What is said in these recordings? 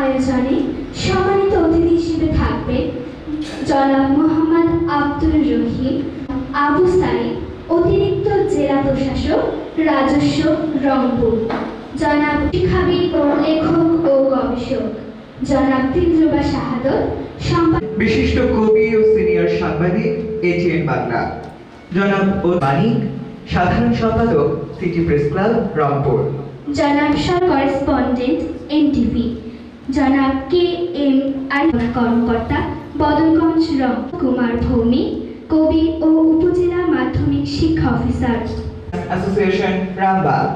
আয়োজনে সম্মানিত অতিথি হিসেবে থাকবেন জনাব মোহাম্মদ আব্দুর রহিম আবু সাইদ, অতিরিক্ত জেলা প্রশাসক, রাজস্ব, রংপুর, জনাব শিক্ষাবিদ ও লেখক ও গবেষক জনাব তিলজুবা শাহাদত, বিশিষ্ট কবি ও সিনিয়র সাংবাদিক এটিএন বাংলা জনাব মানিক, সাধারণ সম্পাদক সিটি প্রেস ক্লাব রংপুর, জনাব করেসপন্ডেন্ট এনটিভি জনাব কে এম আরিফ কর্মকর্তা, বদলগঞ্জ, কুমার ভৌমিক, কবি ও উপজেলা মাধ্যমিক শিক্ষা অফিসার, অ্যাসোসিয়েশন রামবাগ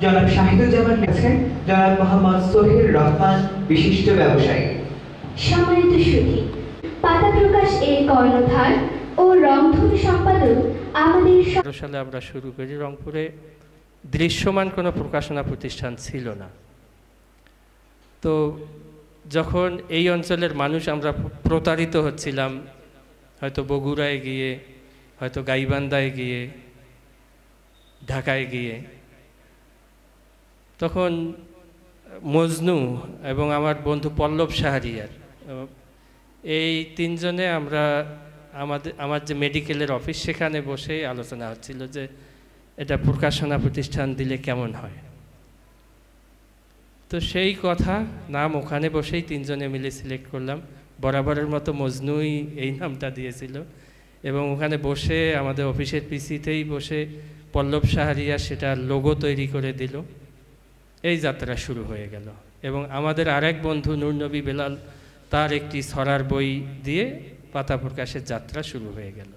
জনাব শাহিদুজ্জামান আছেন, জনাব মোহাম্মদ সোহেল রহমান, বিশিষ্ট ব্যবসায়ী। সম্মানিত সুধী, পাতা প্রকাশ এর কর্ণধার ও রংধনু সম্পাদক আমাদের সালে আমরা শুরু করি। রংপুরে দৃশ্যমান কোনো প্রকাশনা প্রতিষ্ঠান ছিল না। তো যখন এই অঞ্চলের মানুষ আমরা প্রতারিত হচ্ছিলাম, হয়তো বগুড়ায় গিয়ে, হয়তো গাইবান্ধায় গিয়ে, ঢাকায় গিয়ে, তখন মজনু এবং আমার বন্ধু পল্লব শাহরিয়ার, এই তিনজনে আমরা আমার যে মেডিকেলের অফিস সেখানে বসে আলোচনা হচ্ছিল যে এটা প্রকাশনা প্রতিষ্ঠান দিলে কেমন হয়। তো সেই কথা নাম ওখানে বসেই তিনজনে মিলে সিলেক্ট করলাম। বরাবরের মতো মজনুই এই নামটা দিয়েছিল এবং ওখানে বসে আমাদের অফিসের পিসিতেই বসে পল্লব শাহরিয়া সেটা লোগো তৈরি করে দিল। এই যাত্রা শুরু হয়ে গেল এবং আমাদের আরেক বন্ধু নূরনবী বেলাল তার একটি ছড়ার বই দিয়ে পাতা প্রকাশের যাত্রা শুরু হয়ে গেল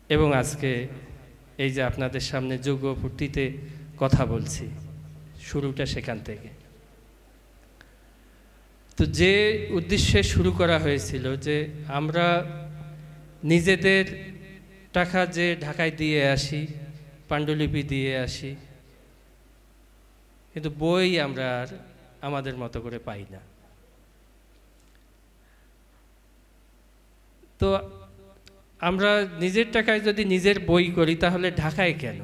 এবং আজকে এই যে আপনাদের সামনে যোগ্যপূর্তিতে কথা বলছি, শুরুটা সেখান থেকে। তো যে উদ্দেশ্যে শুরু করা হয়েছিল যে আমরা নিজেদের টাকা যে ঢাকায় দিয়ে আসি, পাণ্ডুলিপি দিয়ে আসি, কিন্তু বই আমরা আর আমাদের মতো করে পাই না। তো আমরা নিজের টাকায় যদি নিজের বই করি তাহলে ঢাকায় কেন,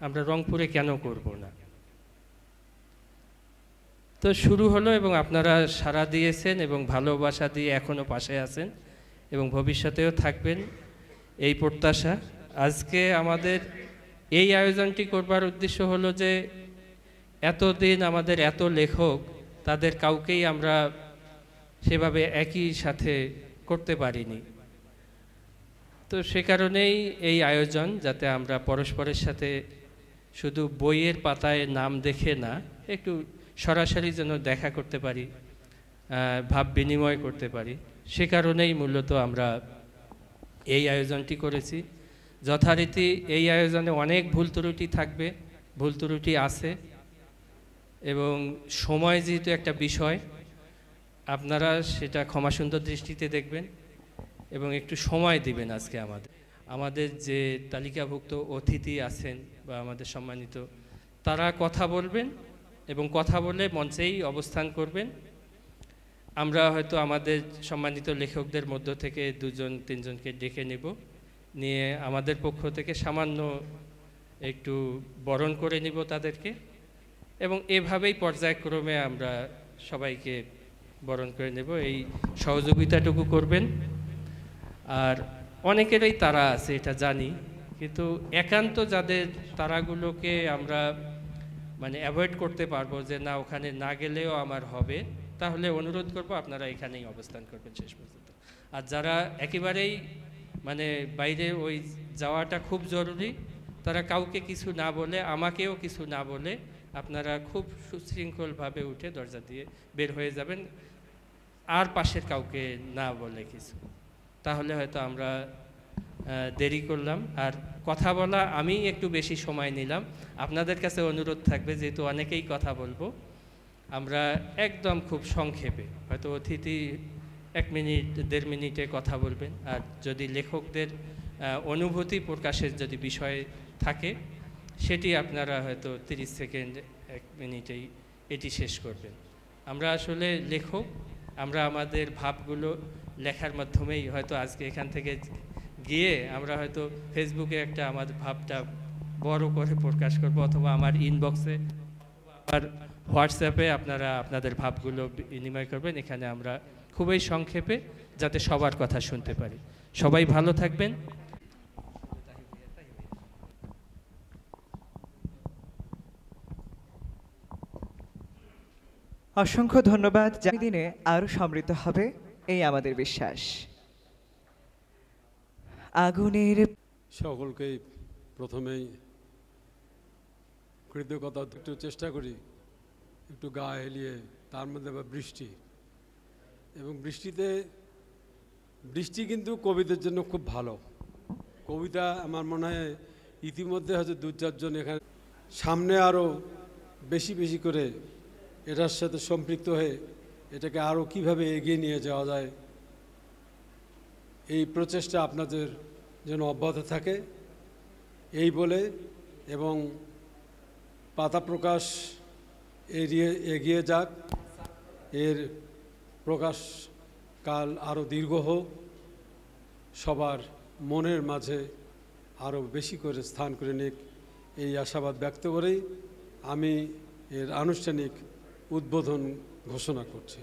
আমরা রংপুরে কেন করব না? তো শুরু হলো এবং আপনারা সাড়া দিয়েছেন এবং ভালোবাসা দিয়ে এখনও পাশে আছেন এবং ভবিষ্যতেও থাকবেন, এই প্রত্যাশা। আজকে আমাদের এই আয়োজনটি করবার উদ্দেশ্য হলো যে এতদিন আমাদের এত লেখক, তাদের কাউকেই আমরা সেভাবে একই সাথে করতে পারিনি। তো সে কারণেই এই আয়োজন, যাতে আমরা পরস্পরের সাথে শুধু বইয়ের পাতায় নাম দেখে না, একটু সরাসরি যেন দেখা করতে পারি, ভাব বিনিময় করতে পারি। সে কারণেই মূলত আমরা এই আয়োজনটি করেছি। যথারীতি এই আয়োজনে অনেক ভুল ত্রুটি থাকবে, ভুল ত্রুটি আছে এবং সময় যেহেতু একটা বিষয়, আপনারা সেটা ক্ষমাসুন্দর দৃষ্টিতে দেখবেন এবং একটু সময় দিবেন। আজকে আমাদের যে তালিকাভুক্ত অতিথি আছেন বা আমাদের সম্মানিত, তারা কথা বলবেন এবং কথা বলে মঞ্চেই অবস্থান করবেন। আমরা হয়তো আমাদের সম্মানিত লেখকদের মধ্য থেকে 2-3জনকে ডেকে নিয়ে আমাদের পক্ষ থেকে সামান্য একটু বরণ করে নিব তাদেরকে এবং এভাবেই পর্যায়ক্রমে আমরা সবাইকে বরণ করে নেব। এই সহযোগিতাটুকু করবেন। আর অনেকেরই তারা আছে এটা জানি, কিন্তু একান্ত যাদের তারাগুলোকে আমরা মানে অ্যাভয়েড করতে পারবো যে না ওখানে না গেলেও আমার হবে, তাহলে অনুরোধ করব আপনারা এখানেই অবস্থান করবেন শেষ পর্যন্ত। আর যারা একেবারেই মানে বাইরে ওই যাওয়াটা খুব জরুরি, তারা কাউকে কিছু না বলে, আমাকেও কিছু না বলে আপনারা খুব সুশৃঙ্খলভাবে উঠে দরজা দিয়ে বের হয়ে যাবেন, আর পাশের কাউকে না বলে কিছু। তাহলে হয়তো আমরা দেরি করলাম। আর কথা বলা আমি একটু বেশি সময় নিলাম, আপনাদের কাছে অনুরোধ থাকবে যেহেতু অনেকেই কথা বলবো, আমরা একদম খুব সংক্ষেপে, হয়তো অতিথি 1 মিনিট 1.5 মিনিটে কথা বলবেন। আর যদি লেখকদের অনুভূতি প্রকাশের যদি বিষয় থাকে সেটি আপনারা হয়তো 30 সেকেন্ড 1 মিনিটেই এটি শেষ করবেন। আমরা আসলে লেখক, আমরা আমাদের ভাবগুলো লেখার মাধ্যমেই হয়তো আজকে এখান থেকে গিয়ে আমরা হয়তো ফেসবুকে একটা আমাদের ভাবটা বড় করে প্রকাশ করব, অথবা আমার ইনবক্সে, আমার হোয়াটসঅ্যাপে আপনারা আপনাদের ভাবগুলো বিনিময় করবেন। এখানে আমরা খুবই সংক্ষেপে যাতে সবার কথা শুনতে পারি। সবাই ভালো থাকবেন। অসংখ্য ধন্যবাদ। দিনে আরো সমৃদ্ধ হবে এই আমাদের বিশ্বাস। আগুনের সকলকেই প্রথমেই কৃতজ্ঞতা একটু চেষ্টা করি একটু গা হেলিয়ে, তার মধ্যে আবার বৃষ্টি, এবং বৃষ্টি কিন্তু কবিদের জন্য খুব ভালো। কবিতা আমার মনে হয় ইতিমধ্যে হয়তো 2-4 জন এখানে সামনে আরও বেশি বেশি করে এটার সাথে সম্পৃক্ত হয়ে এটাকে আরও কিভাবে এগিয়ে নিয়ে যাওয়া যায় এই প্রচেষ্টা আপনাদের যেন অব্যাহত থাকে এই বলে, এবং পাতা প্রকাশ এগিয়ে যাক, এর প্রকাশ কাল আরও দীর্ঘ হোক, সবার মনের মাঝে আরও বেশি করে স্থান করে নিক, এই আশাবাদ ব্যক্ত করেই আমি এর আনুষ্ঠানিক উদ্বোধন ঘোষণা করছি।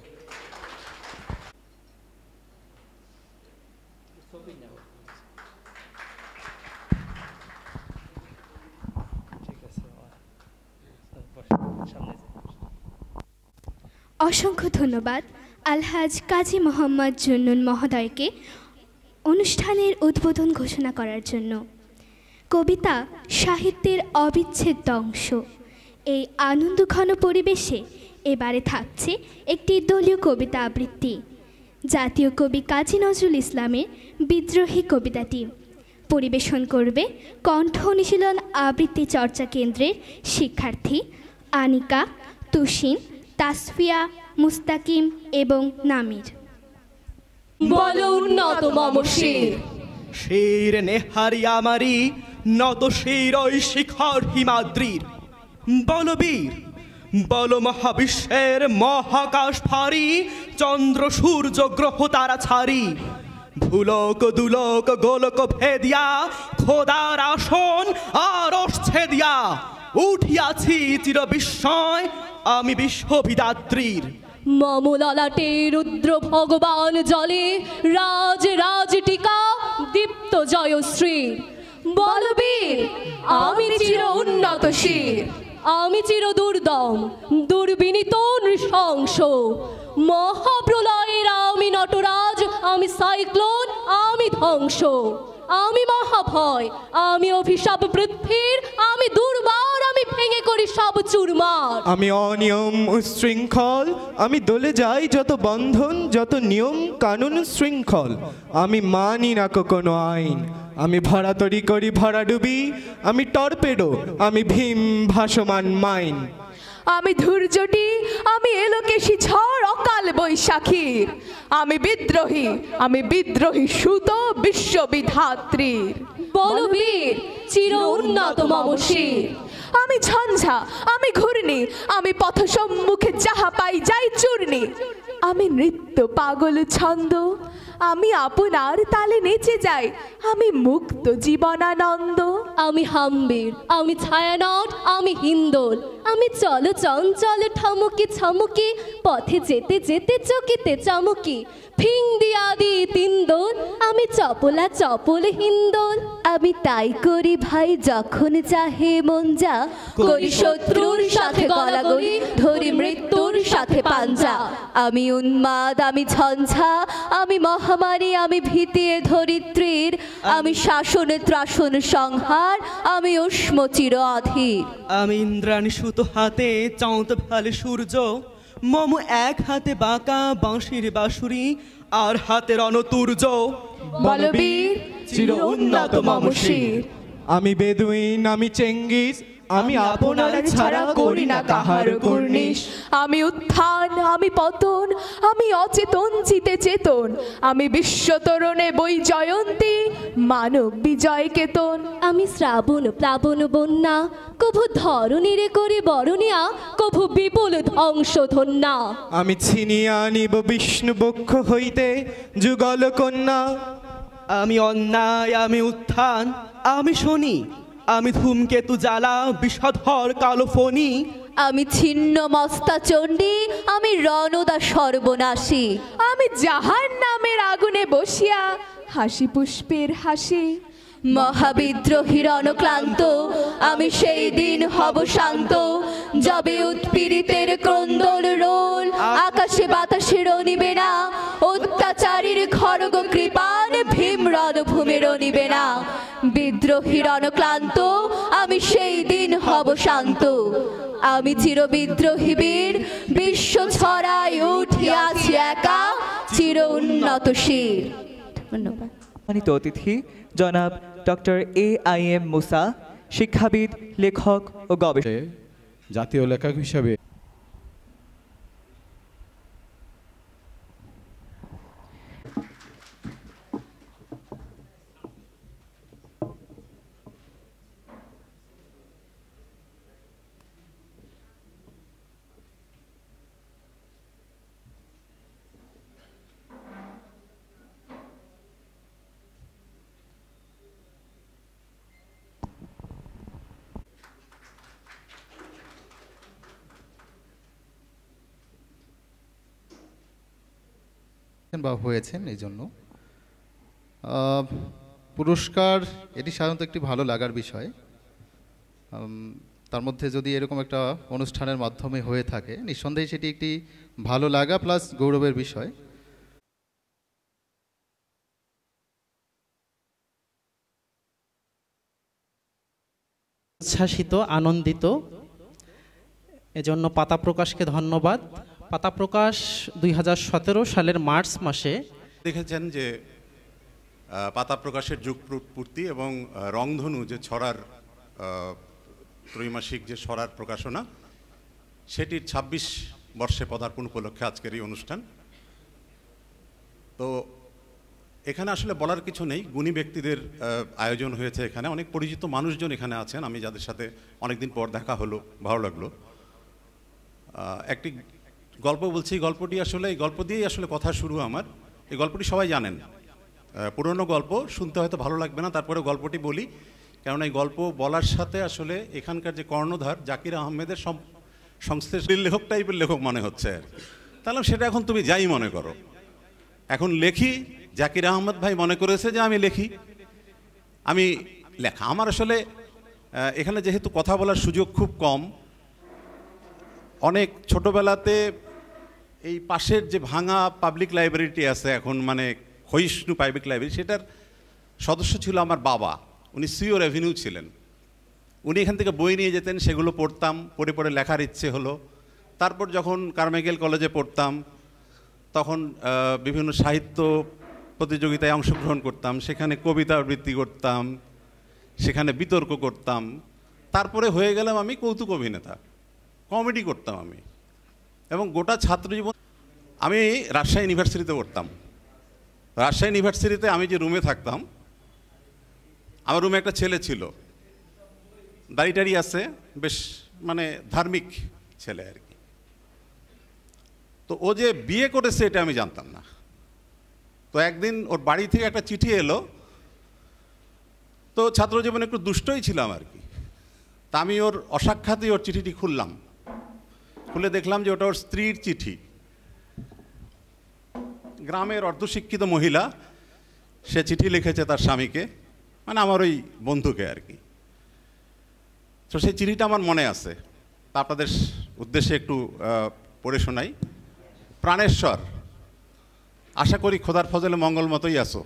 অসংখ্য ধন্যবাদ আলহাজ কাজী মোহাম্মদ জুন্নুন মহোদয়কে অনুষ্ঠানের উদ্বোধন ঘোষণা করার জন্য। কবিতা সাহিত্যের অবিচ্ছেদ্য অংশ। এই আনন্দঘন পরিবেশে এবারে থাকছে একটি দলীয় কবিতা আবৃত্তি। জাতীয় কবি কাজী নজরুল ইসলামের বিদ্রোহী কবিতাটি পরিবেশন করবে কণ্ঠ অনুশীলন আবৃত্তি চর্চা কেন্দ্রের শিক্ষার্থী আনিকা, তুসিন, তাসফিয়া, মুস্তাকিম এবং নামির। বলো উন্নত মম শির, শির নেহারি আমারি নত শির ওই শিখর হিমাদ্রির। বলো বীর, বলো মহাবিশ্বের মহাকাশ ভারী, চন্দ্র সূর্য গ্রহ তারা ছাড়ি। ভুলোক দুলোক গোলক ভেদিয়া, খোদার আসন আরশ ছেদিয়া। উঠিয়াছি চির বিস্ময় আমি বিশ্ববিদাত্রীর। মম ললাটে রুদ্র ভগবান জলে, রাজ রাজ টিকা দীপ্ত জয়শ্রী। বলবীর আমি চির উন্নত শির, আমি চির দুর্দম দুর্বিনীত নৃশংস। মহাপ্রলয়ের আমি নটরাজ, আমি সাইক্লোন, আমি ধ্বংস। আমি মহাভয়, আমি অভিশাপ পৃথ্বীর, আমি দুর্বার, আমি ভেঙে করি সব চুরমার। আমি অনিয়ম উশৃঙ্খল, আমি দলে যাই যত বন্ধন, যত নিয়ম কানুন শৃঙ্খল। আমি মানি না কোনো আইন, আমি ভরাতরি করি ভরাডুবি। আমি টর্পেডো, আমি ভীম ভাসমান মাইন। আমি ধৈর্যটি, আমি এলোকেশী ঝড় অকাল বৈশাখীর। আমি বিদ্রোহী সুত বিশ্ববিধাত্রীর। বলবীর চির উন্নত মম শির, আমি ঝঞ্ঝা, আমি ঘূর্ণি, আমি পথ সম্মুখে যাহা পাই যাই চূর্ণি। আমি নৃত্য পাগল ছন্দ, আমি আপনার তালে নেচে যাই, আমি মুক্ত জীবনানন্দ। আমি হাম্বির, আমি ছায়ানট, আমি হিন্দোল, আমি চল চঞ্চল ঠমকি ছমকি, পথে যেতে যেতে চকিতে চমকি। ফিং দিয়া দি তিনদোল, আমি চপলা চপল হিন্দোল। আমি তাই করি ভাই যখন চাহে মন যা, করি শত্রুর সাথে গলাগলি, ধরি মৃত্যুর সাথে পাঞ্জা। আমি উন্মাদ, আমি ঝঞ্ঝা, আমি মহামারী, আমি ভীতি ধরিত্রীর। আমি শাসনে ত্রাসন সংহার, আমি উষ্ম চির অধীর। আমি ইন্দ্রাণী সুত হাতে চাঁদ ভালে সূর্য, মম এক হাতে বাঁকা বাঁশির বাঁশুরি, আর হাতে রণতুর্য। বলবীর চির উন্নত মম শির, আমি বেদুইন, আমি চেঙ্গিস, আমি আপনার ছাড়া করি না কাহার কুর্নিশ। আমি উত্থান, আমি পতন, আমি অচেতন চিতে চেতন। আমি বিশ্বতরণে বই জয়ন্তী, মানব বিজয় কেতন। আমি শ্রাবণ প্লাবন বন্যা, কভু ধরণীরে করি বরণিয়া, কভু বিপুল ধ্বংস ধন্যা। আমি ছিনিয়ে আনিব বিষ্ণু বক্ষ হইতে যুগল কন্যা। আমি অন্যায়, আমি উত্থান, আমি শনি, আমি ধূমকেতু জ্বালা বিষধর কালো ফণি। আমি ছিন্ন মস্তা চণ্ডী, আমি রণদা সর্বনাশী, আমি যাহার নামের আগুনে বসিয়া হাসি পুষ্পের হাসি। মহাবিদ্রোহী রণক্লান্ত, আমি সেই দিন হব শান্ত, যবে উৎপীড়িতের ক্রন্দন রোল আকাশে বাতাসে রনিবে না, অত্যাচারীর খড়গ কৃপান ভীম রণভূমে রনিবে না। বিদ্রোহী রণক্লান্ত, আমি সেই দিন হব শান্ত, আমি চির বিদ্রোহী বীর, বিশ্ব ছড়ায় উঠিয়াছি একা চির উন্নত শির। ধন্যবাদ। সম্মানিত অতিথি জনাব ডক্টর AIM মুসা, শিক্ষাবিদ, লেখক ও গবেষক। জাতীয় লেখক হিসাবে বা হয়েছেন এই জন্য পুরস্কার এটি সাধারণত একটি ভালো লাগার বিষয়। তার মধ্যে যদি এরকম একটা অনুষ্ঠানের মাধ্যমে হয়ে থাকে নিঃসন্দেহে সেটি একটি ভালো লাগা প্লাস গৌরবের বিষয়। উচ্ছ্বাসিত, আনন্দিত, এজন্য পাতা প্রকাশকে ধন্যবাদ। পাতা প্রকাশ 2017 সালের মার্চ মাসে দেখেছেন যে পাতা প্রকাশের যুগ পূর্তি এবং রংধনু যে ছড়ার ত্রৈমাসিক যে ছড়ার প্রকাশনা, সেটির 26 বর্ষে পদার্পণ উপলক্ষে আজকের এই অনুষ্ঠান। তো এখানে আসলে বলার কিছু নেই, গুণী ব্যক্তিদের আয়োজন হয়েছে, এখানে অনেক পরিচিত মানুষজন এখানে আছেন, আমি যাদের সাথে অনেকদিন পর দেখা হলো, ভালো লাগলো। একটি গল্প বলছি, গল্পটি আসলে এই গল্প দিয়েই আসলে কথা শুরু আমার। এই গল্পটি সবাই জানেন, পুরনো গল্প, শুনতে হয়তো ভালো লাগবে না, তারপরে গল্পটি বলি, কারণ এই গল্প বলার সাথে আসলে এখানকার যে কর্ণধার জাকির আহমেদের সংশ্লিষ্ট লেখক টাইপের লেখক মনে হচ্ছে আর কি। তাহলে সেটা এখন তুমি যাই মনে করো, এখন লেখি, জাকির আহমেদ ভাই মনে করেছে যে আমি লেখি, আমি লেখা। আমার আসলে এখানে যেহেতু কথা বলার সুযোগ খুব কম, অনেক ছোটবেলাতে এই পাশের যে ভাঙা পাবলিক লাইব্রেরিটি আছে এখন, মানে ক্ষয়িষ্ণু পাবলিক লাইব্রেরি, সেটার সদস্য ছিল আমার বাবা। উনি সিও রেভিনিউ ছিলেন। উনি এখান থেকে বই নিয়ে যেতেন, সেগুলো পড়তাম, পড়ে পড়ে লেখার ইচ্ছে হলো। তারপর যখন কারমাইকেল কলেজে পড়তাম তখন বিভিন্ন সাহিত্য প্রতিযোগিতায় অংশগ্রহণ করতাম, সেখানে কবিতা আবৃত্তি করতাম, সেখানে বিতর্ক করতাম। তারপরে হয়ে গেলাম আমি কৌতুক অভিনেতা, কমেডি করতাম আমি, এবং গোটা ছাত্রজীবন আমি রাজশাহী ইউনিভার্সিটিতে পড়তাম। রাজশাহী ইউনিভার্সিটিতে আমি যে রুমে থাকতাম, আমার রুমে একটা ছেলে ছিল, দাড়ি আছে, বেশ মানে ধার্মিক ছেলে আর কি। তো ও যে বিয়ে করেছে এটা আমি জানতাম না। তো একদিন ওর বাড়ি থেকে একটা চিঠি এলো। তো ছাত্রজীবনে একটু দুষ্টই ছিলাম আর কি। তা আমি ওর অসাক্ষাতেই ওর চিঠিটি খুললাম, খুলে দেখলাম যে ওটা ওর স্ত্রীর চিঠি। গ্রামের অর্ধশিক্ষিত মহিলা, সে চিঠি লিখেছে তার স্বামীকে, মানে আমার ওই বন্ধুকে আর কি। তো সেই চিঠিটা আমার মনে আছে, তা আপনাদের উদ্দেশ্যে একটু পড়ে শোনাই। প্রাণেশ্বর, আশা করি খোদার ফজলে মঙ্গল মতোই আছো।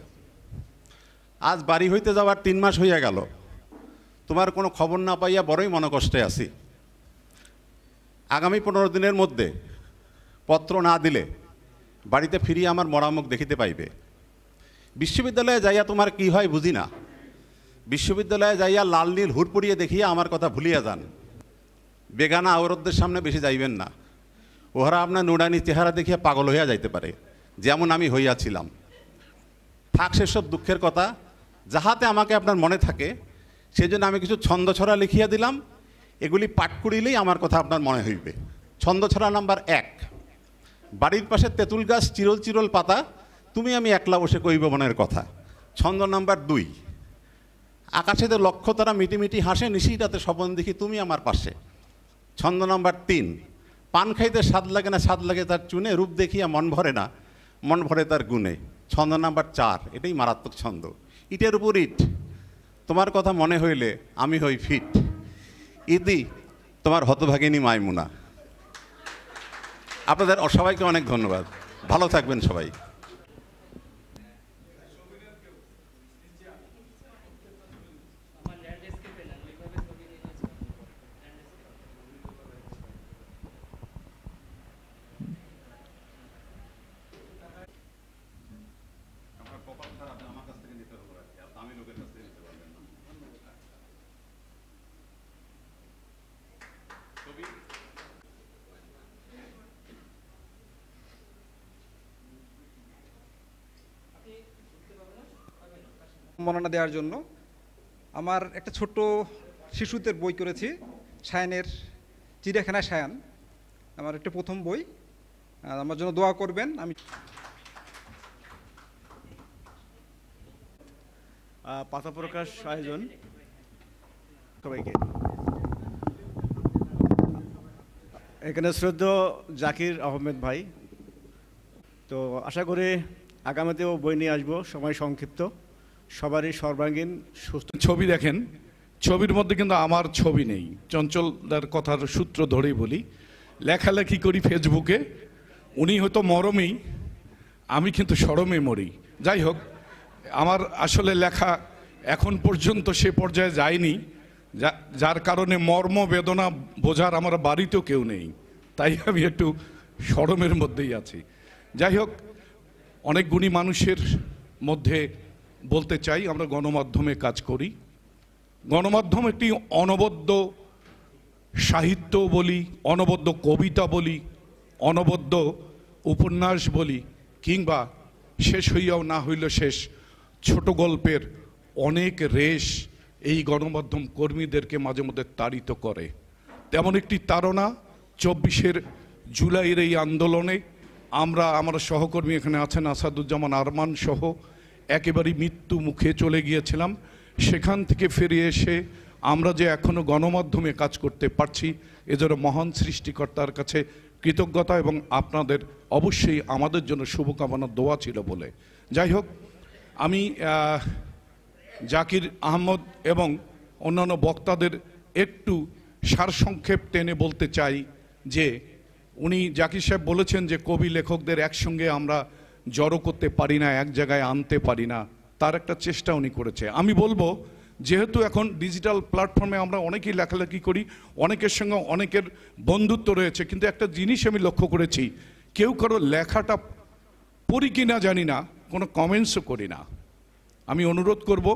আজ বাড়ি হইতে যাওয়ার 3 মাস হইয়া গেল, তোমার কোনো খবর না পাইয়া বড়ই মনকষ্টে আছি। আগামী 15 দিনের মধ্যে পত্র না দিলে বাড়িতে ফিরিয়ে আমার মরামুখ দেখিতে পাইবে। বিশ্ববিদ্যালয়ে যাইয়া তোমার কি হয় বুঝি না, বিশ্ববিদ্যালয়ে যাইয়া লাল নীল হুড় পড়িয়ে দেখিয়া আমার কথা ভুলিয়া যান। বেগানা আওরতদের সামনে বেশি যাইবেন না, ওহারা আপনার নুরানি চেহারা দেখিয়া পাগল হইয়া যাইতে পারে, যেমন আমি হইয়াছিলাম। থাক সেসব দুঃখের কথা, যাহাতে আমাকে আপনার মনে থাকে সেজন্য আমি কিছু ছন্দছড়া লিখিয়া দিলাম, এগুলি পাঠ করিলেই আমার কথা আপনার মনে হইবে। ছন্দছড়া নাম্বার 1, বাড়ির পাশে তেঁতুল গাছ চিরল চিরল পাতা, তুমি আমি একলা বসে কইব মনের কথা। ছন্দ নাম্বার 2, আকাশেতে লক্ষ্য তারা মিটি মিটি হাসে, নিশিরাতে স্বপন দেখি তুমি আমার পাশে। ছন্দ নাম্বার 3, পান খাইতে স্বাদ লাগে না, স্বাদ লাগে তার চুনে, রূপ দেখিয়া মন ভরে না, মন ভরে তার গুণে। ছন্দ নাম্বার 4, এটাই মারাত্মক ছন্দ। ইটের উপর ইট, তোমার কথা মনে হইলে আমি হই ফিট, ইতি তোমার হতভাগিনী মাইমুনা। আপনাদের সবাইকে অনেক ধন্যবাদ, ভালো থাকবেন সবাই। বর্ণনা দেওয়ার জন্য আমার একটা ছোট্ট শিশুদের বই করেছি, সায়ানের চিড়িয়াখানা সায়ান, আমার একটা প্রথম বই। আমার জন্য দোয়া করবেন। আমি পাতা প্রকাশ আয়োজন সবাইকে, এখানে শ্রদ্ধেয় জাকির আহমেদ ভাই, তো আশা করি আগামীতেও বই নিয়ে আসবো, সময় সংক্ষিপ্ত, সবারই সর্বাঙ্গীন সুস্থ। ছবি দেখেন, ছবির মধ্যে কিন্তু আমার ছবি নেই, চঞ্চলদার কথার সূত্র ধরেই বলি। লেখালেখি করি ফেসবুকে, উনি হয়তো মরমেই, আমি কিন্তু শরমে মরি। যাই হোক, আমার আসলে লেখা এখন পর্যন্ত সে পর্যায়ে যায়নি, যার কারণে মর্ম বেদনা বোঝার আমার বাড়িতেও কেউ নেই, তাই আমি একটু শরমের মধ্যেই আছি। যাই হোক, অনেক গুণী মানুষের মধ্যে বলতে চাই, আমরা গণমাধ্যমে কাজ করি। গণমাধ্যম একটি অনবদ্য সাহিত্য বলি, অনবদ্য কবিতা বলি, অনবদ্য উপন্যাস বলি, কিংবা শেষ হইয়াও না হইল শেষ ছোট গল্পের অনেক রেশ এই গণমাধ্যম কর্মীদেরকে মাঝে মধ্যে তাড়িত করে। তেমন একটি তাড়না 24 জুলাইয়ের এই আন্দোলনে আমরা সহকর্মী এখানে আছেন আসাদুজ্জামান আরমান সহ একেবারেই মৃত্যু মুখে চলে গিয়েছিলাম। সেখান থেকে ফিরে এসে আমরা যে এখনো গণমাধ্যমে কাজ করতে পারছি, এজন্য মহান সৃষ্টিকর্তার কাছে কৃতজ্ঞতা, এবং আপনাদের অবশ্যই আমাদের জন্য শুভকামনা দোয়া ছিল বলে। যাই হোক, আমি জাকির আহমদ এবং অন্যান্য বক্তাদের একটু সারসংক্ষেপ টেনে বলতে চাই যে উনি জাকির সাহেব বলেছেন যে কবি লেখকদের একসঙ্গে আমরা জড়ো করতে পারি না, এক জায়গায় আনতে পারি না, তার একটা চেষ্টা উনি করেছে। আমি বলবো, যেহেতু এখন ডিজিটাল প্ল্যাটফর্মে আমরা অনেকেই লেখালেখি করি, অনেকের সঙ্গে অনেকের বন্ধুত্ব রয়েছে, কিন্তু একটা জিনিস আমি লক্ষ্য করেছি, কেউ কারো লেখাটা পড়ি কি না জানি না, কোনো কমেন্টসও করি না। আমি অনুরোধ করব,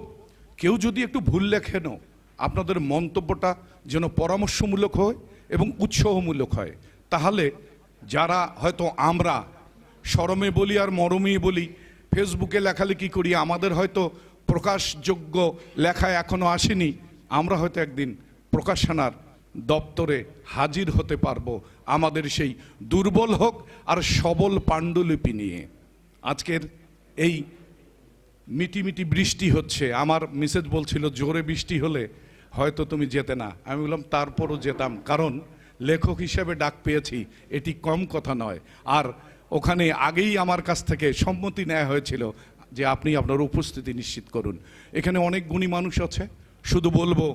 কেউ যদি একটু ভুল লেখেনও, আপনাদের মন্তব্যটা যেন পরামর্শমূলক হয় এবং উৎসাহমূলক হয়, তাহলে যারা হয়তো আমরা শরমে বলি আর মরমে বলি, ফেসবুকে লেখালেখি করি, আমাদের হয়তো প্রকাশযোগ্য লেখা এখনো আসেনি, আমরা হয়তো একদিন প্রকাশনার দপ্তরে হাজির হতে পারবো আমাদের সেই দুর্বল হোক আর সবল পাণ্ডুলিপি নিয়ে। আজকের এই মিটিমিটি বৃষ্টি হচ্ছে, আমার মিসেজ বলছিল জোরে বৃষ্টি হলে হয়তো তুমি যেতে না, আমি বললাম তারপরও যেতাম, কারণ লেখক হিসেবে ডাক পেয়েছি, এটি কম কথা নয়। আর ওখানে আগেই আমার কাছ থেকে সম্মতি নেওয়া হয়েছিল যে আপনি আপনার উপস্থিতি নিশ্চিত করুন। এখানে অনেক গুণী মানুষ আছে, শুধু বলবো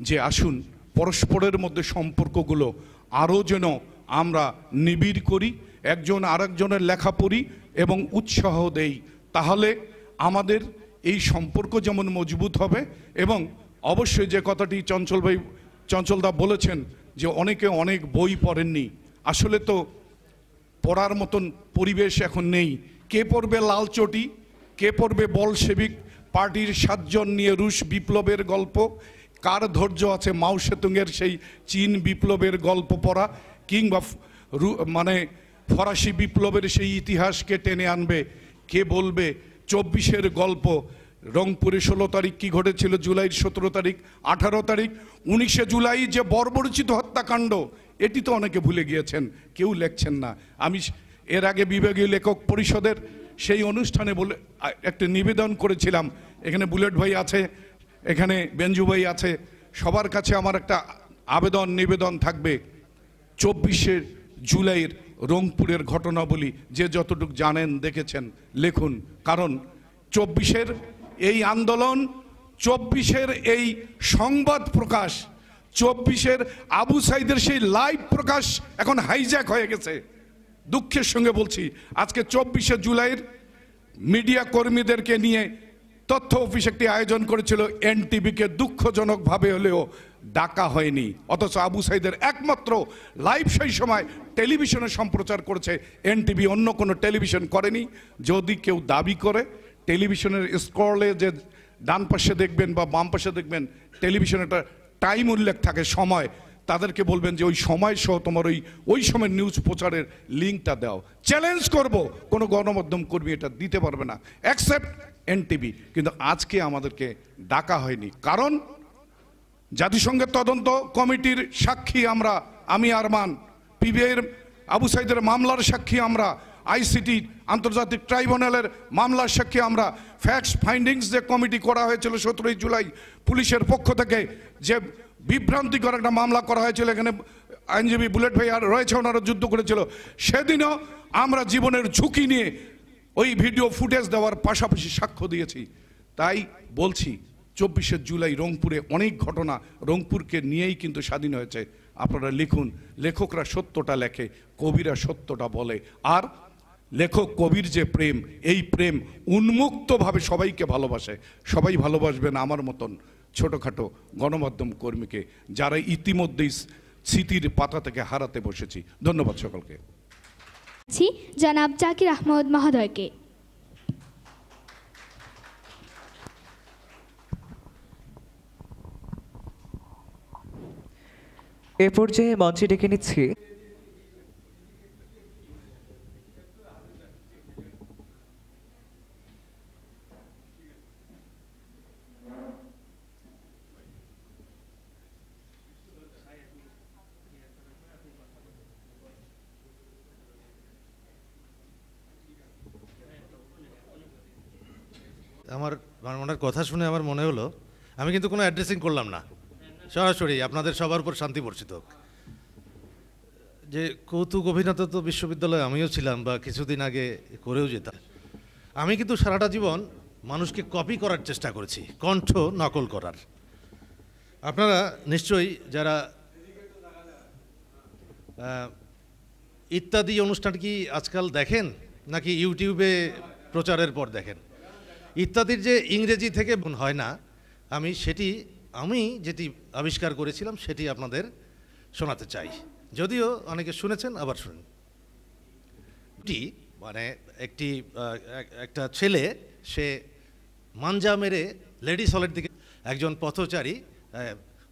যে আসুন পরস্পরের মধ্যে সম্পর্কগুলো আরও যেন আমরা নিবিড় করি, একজন আরেকজনের লেখা পড়ি এবং উৎসাহ দেই, তাহলে আমাদের এই সম্পর্ক যেমন মজবুত হবে। এবং অবশ্যই যে কথাটি চঞ্চলদা বলেছেন যে অনেকে অনেক বই পড়েননি, আসলে তো পড়ার মতন পরিবেশ এখন নেই। কে পড়বে লাল চটি, কে পড়বে বলশেভিক পার্টির 7 জন নিয়ে রুশ বিপ্লবের গল্প, কার ধৈর্য আছে মাও সেতুংয়ের সেই চীন বিপ্লবের গল্প পড়া, কিংবা ফরাসি বিপ্লবের সেই ইতিহাসকে টেনে আনবে? কে বলবে 24-এর গল্প, রংপুরে 16 তারিখ কি ঘটেছিল, জুলাইয়ের 17 তারিখ, 18 তারিখ, 19শে জুলাই যে বর্বরচিত হত্যাকাণ্ড, এটি তো অনেকে ভুলে গিয়েছেন, কেউ লেখছেন না। আমি এর আগে বিভাগীয় লেখক পরিষদের সেই অনুষ্ঠানে বলে একটা নিবেদন করেছিলাম, এখানে বুলেট ভাই আছে, এখানে বেঞ্জু ভাই আছে, সবার কাছে আমার একটা নিবেদন থাকবে, 24শে জুলাইয়ের রংপুরের ঘটনাবলী যে যতটুকু জানেন দেখেছেন লিখুন, কারণ 24-এর এই আন্দোলন, 24-এর এই সংবাদ প্রকাশ, 24-এর আবু সাইদের সেই লাইভ প্রকাশ এখন হাইজ্যাক হয়ে গেছে। দুঃখের সঙ্গে বলছি, আজকে 24শে জুলাইয়ের মিডিয়া কর্মীদেরকে নিয়ে তথ্য অফিস একটি আয়োজন করেছিল, এনটিভিকে দুঃখজনকভাবে হলেও ডাকা হয়নি, অথচ আবু সাইদের একমাত্র লাইভ সেই সময় টেলিভিশনে সম্প্রচার করেছে এনটিভি, অন্য কোনো টেলিভিশন করেনি। যদি কেউ দাবি করে টেলিভিশনের স্ক্রলে যে ডান পাশে দেখবেন বা বাম পাশে দেখবেন টেলিভিশনে একটা টাইম উল্লেখ থাকে, সময়, তাদেরকে বলবেন যে ওই সময় সহ তোমার ওই সময় নিউজ প্রচারের লিঙ্কটা দাও। চ্যালেঞ্জ করব, কোনো গণমাধ্যম কর্মী এটা দিতে পারবে না, অ্যাকসেপ্ট এনটিভি। কিন্তু আজকে আমাদেরকে ডাকা হয়নি, কারণ জাতিসংঘের তদন্ত কমিটির সাক্ষী আমরা, আমি আরমান, পিবিআইয়ের আবু সাইদের মামলার সাক্ষী আমরা, আইসিটি আন্তর্জাতিক ট্রাইব্যুনালের মামলার সাক্ষী আমরা, ফ্যাক্টস ফাইন্ডিংস যে কমিটি করা হয়েছিল 17 জুলাই পুলিশের পক্ষ থেকে, যে বিভ্রান্তিকর একটা মামলা করা হয়েছিল, এখানে আইনজীবী বুলেট ভাই আর রয়েছে, ওনারা যুদ্ধ করেছিল, সেদিনও আমরা জীবনের ঝুঁকি নিয়ে ওই ভিডিও ফুটেজ দেওয়ার পাশাপাশি সাক্ষ্য দিয়েছি। তাই বলছি 24শে জুলাই রংপুরে অনেক ঘটনা রংপুরকে নিয়েই কিন্তু স্বাধীন হয়েছে। আপনারা লিখুন, লেখকরা সত্যটা লেখে, কবিরা সত্যটা বলে, আর লেখক কবির যে প্রেম, এই প্রেম উন্মুক্তভাবে সবাইকে ভালোবাসে। সবাই ভালোবাসবেন আমার মতন ছোটোখাটো গণমাধ্যম কর্মীকে, যারা ইতিমধ্যেই স্মৃতির পাতা থেকে হারাতে বসেছি। ধন্যবাদ সকলকে। জনাব জাকির আহমদ মহোদয়কে। এ পর্যায়ে মঞ্চে ডেকে নিচ্ছি আমার ওনার কথা শুনে আমার মনে হলো আমি কিন্তু কোনো অ্যাড্রেসিং করলাম না, সরাসরি আপনাদের সবার উপর শান্তি বর্ষিত হোক। যে কৌতুক অভিনেতা তো বিশ্ববিদ্যালয়ে আমিও ছিলাম, বা কিছুদিন আগে করেও যেতাম। আমি কিন্তু সারাটা জীবন মানুষকে কপি করার চেষ্টা করেছি, কণ্ঠ নকল করার। আপনারা নিশ্চয়ই যারা ইত্যাদি অনুষ্ঠান কি আজকাল দেখেন, নাকি ইউটিউবে প্রচারের পর দেখেন? ইত্যাদির যে ইংরেজি থেকে হয় না, আমি যেটি আবিষ্কার করেছিলাম সেটি আপনাদের শোনাতে চাই, যদিও অনেকে শুনেছেন, আবার শুনেন। মানে একটা ছেলে, সে মাঞ্জা মেরে লেডিস হলের দিকে একজন পথচারী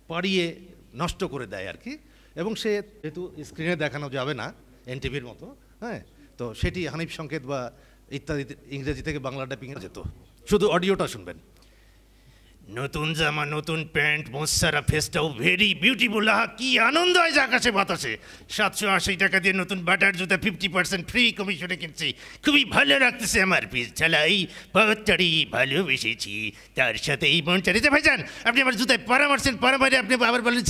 পাড়িয়ে নষ্ট করে দেয় আর কি, এবং সে যেহেতু স্ক্রিনে দেখানো যাবে না এনটিভির মতো, হ্যাঁ, তো সেটি হানিফ সংকেত বা ইত্যাদি ইংরেজি থেকে বাংলা টাইপিংয়ে যেত। শুধু অডিওটা শুনবেন। নতুন জামা, নতুন প্যান্ট, মোসারা ফেসটাও ভেরি বিউটিফুল। কি আনন্দ হয় আকাশে বাতাসে। 780 টাকা দিয়ে নতুন বাটার জুতা 50% ফ্রি কমিশনে কিনছি। খুবই ভালো লাগতেছে আমার পিস চালাই, পথচারী ভালোবেসেছি, তার সাথে এই মনচারিতে। ভাইজান, আপনি আমার জুতায় পাড়া মারছেন, পাড়া মারে আপনি আবার বলেন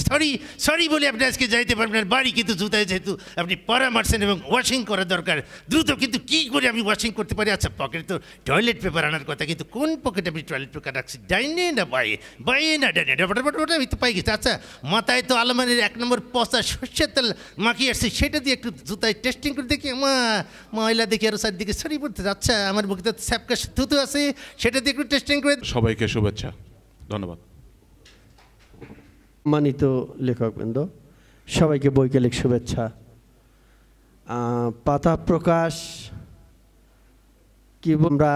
সরি বলে আপনি আজকে যাইতে পারবেন আর বাড়ি, কিন্তু জুতায় যেহেতু আপনি পাড়া মারছেন এবং ওয়াশিং করা দরকার দ্রুত, কিন্তু কি করে আমি ওয়াশিং করতে পারি? আচ্ছা, পকেটে তো টয়লেট পেপার আনার কথা, কিন্তু কোন পকেটে আপনি টয়লেট পেপার রাখছি? ডাইনে না বাইরে না ডাইনে? আমি তো পাই গেছি। আচ্ছা, মাথায় তো আলমারির 1 নম্বর পচা সর্ষের তেল মাখিয়ে আসছি, সেটা দিয়ে একটু জুতায় টেস্টিং করে দেখি, ময়লা দেখি আরো চারদিকে ছড়িয়ে পড়তে। আচ্ছা, আমার বুকে তো স্যাপকা থুতু আছে, সেটা দিয়ে একটু টেস্টিং করে। সবাইকে শুভেচ্ছা, ধন্যবাদ। মানিত লেখকবৃন্দ, সবাইকে বৈকালিক শুভেচ্ছা। পাতা প্রকাশ কি আমরা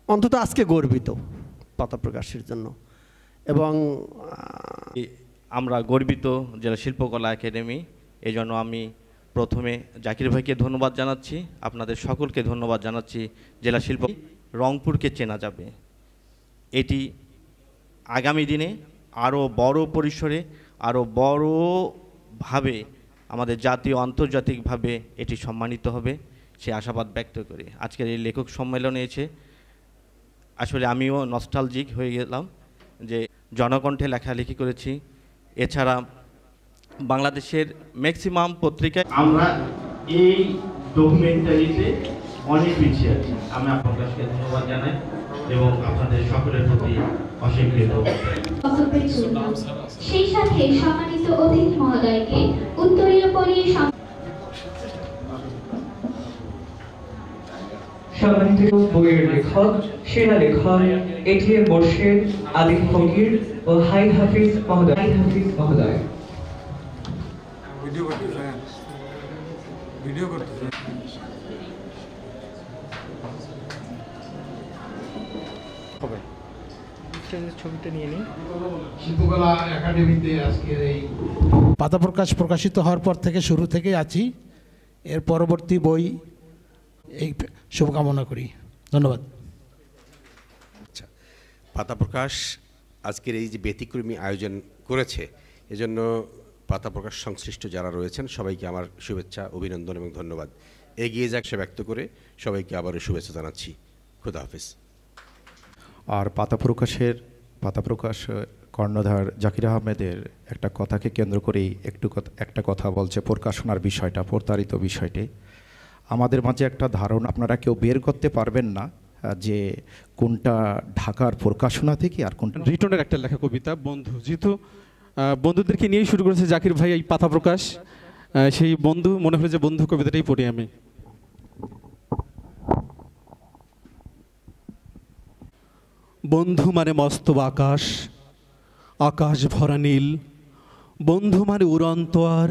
অন্তত আজকে গর্বিত পাতা প্রকাশের জন্য, এবং আমরা গর্বিত জেলা শিল্পকলা একাডেমি। এই জন্য আমি প্রথমে জাকির ভাইকে ধন্যবাদ জানাচ্ছি, আপনাদের সকলকে ধন্যবাদ জানাচ্ছি। জেলা শিল্প রংপুরকে চেনা যাবে, এটি আগামী দিনে আরও বড় পরিসরে, আরও বড়ভাবে আমাদের জাতীয় আন্তর্জাতিকভাবে এটি সম্মানিত হবে, সে আশাবাদ ব্যক্ত করি। আজকের এই লেখক সম্মেলনে এসে আসলে আমিও নস্টালজিক হয়ে গেলাম যে জনকণ্ঠে লেখালেখি করেছি। এছাড়া বাংলাদেশের ম্যাক্সিমাম পত্রিকায় আমরা এই ডকুমেন্টারিতে অনেক পিছিয়ে আছি। আমি আপনাদেরকে ধন্যবাদ জানাই এবং আপনাদের সকলের প্রতি অসীম কৃতজ্ঞতা। সেই সাথে সম্মানিত অতিথি মহোদয়কে উত্তরীয় পরিয়ে সম্মানিত বইয়ের লেখক, সেরা লেখক এটিএম মোর্শেদ, আদিল ফকির ও হাই হাফিজ মহোদয়। ছবিটা নিয়ে নিই। শিল্পকলা একাডেমিতে আজকের এই পাতা প্রকাশিত হওয়ার পর থেকে শুরু থেকেই আছি। এর পরবর্তী বই এই শুভকামনা করি। ধন্যবাদ। আচ্ছা, পাতা প্রকাশ আজকের এই যে ব্যতিক্রমী আয়োজন করেছে, এজন্য পাতা প্রকাশ সংশ্লিষ্ট যারা রয়েছেন সবাইকে আমার শুভেচ্ছা, অভিনন্দন এবং ধন্যবাদ। এগিয়ে যাক সে ব্যক্ত করে সবাইকে আবারও শুভেচ্ছা জানাচ্ছি। খুদা হাফিজ। আর পাতা প্রকাশ কর্ণধার জাকির আহমেদের একটা কথাকে কেন্দ্র করেই একটা কথা বলছে প্রকাশনার বিষয়টা, প্রতারিত বিষয়টি। আমাদের মাঝে একটা ধারণা আপনারা কেউ বের করতে পারবেন না যে কোনটা ঢাকার প্রকাশনা থেকে আর কোনটা রিটনের একটা লেখা কবিতা বন্ধু। যেহেতু বন্ধুদেরকে নিয়েই শুরু করেছে জাকির ভাই এই পাতা প্রকাশ, সেই বন্ধু মনে হলো যে বন্ধু কবিতাটাই পড়ি আমি। বন্ধু মানে মস্তব আকাশ, আকাশ ভরা নীল। বন্ধু মানে উড়ন্ত আর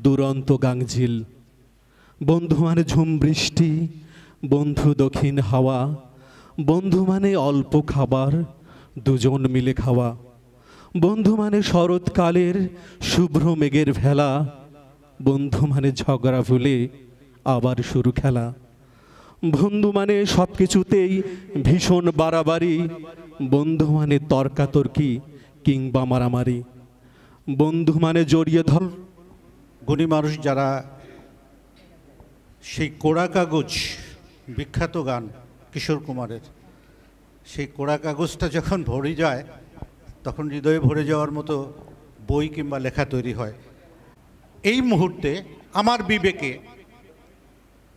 দুরন্ত গাংঝিল। বন্ধু মানে ঝুম বৃষ্টি, বন্ধু দক্ষিণ হাওয়া। বন্ধু মানে অল্প খাবার, দুজন মিলে খাওয়া। বন্ধু মানে শরৎকালের শুভ্র মেঘের ভেলা। বন্ধু মানে ঝগড়া ভুলে আবার শুরু খেলা। বন্ধু মানে সব কিছুতেই ভীষণ বাড়াবাড়ি। বন্ধু মানে তর্কাতর্কি কিংবা মারামারি। বন্ধু মানে জড়িয়ে ধর। গুণী মানুষ যারা সেই কোড়া কাগজ, বিখ্যাত গান কিশোর কুমারের, সেই কোড়া কাগজটা যখন ভরে যায় তখন হৃদয়ে ভরে যাওয়ার মতো বই কিংবা লেখা তৈরি হয়। এই মুহূর্তে আমার বিবেকে